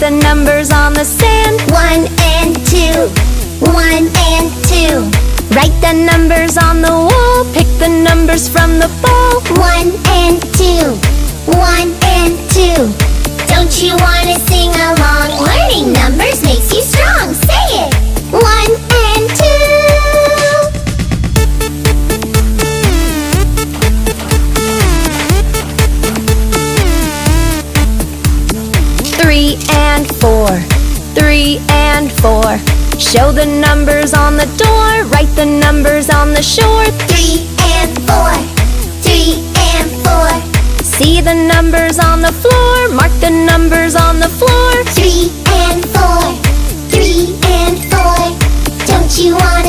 the numbers on the sand. 1 and 2, 1 and 2. Write the numbers on the wall. Pick the numbers from the ball. 1 and 2, 1 and 2. Don't you wanna sing along? Learning numbers makes you strong. Say it! 1 and 2. 3 and 4, 3 and 4. Show the numbers on the door. Write the numbers on the shore. 3 and 4, 3 and 4. See the numbers on the floor. Mark the numbers on the floor. 3 and 4, 3 and 4. Don't you want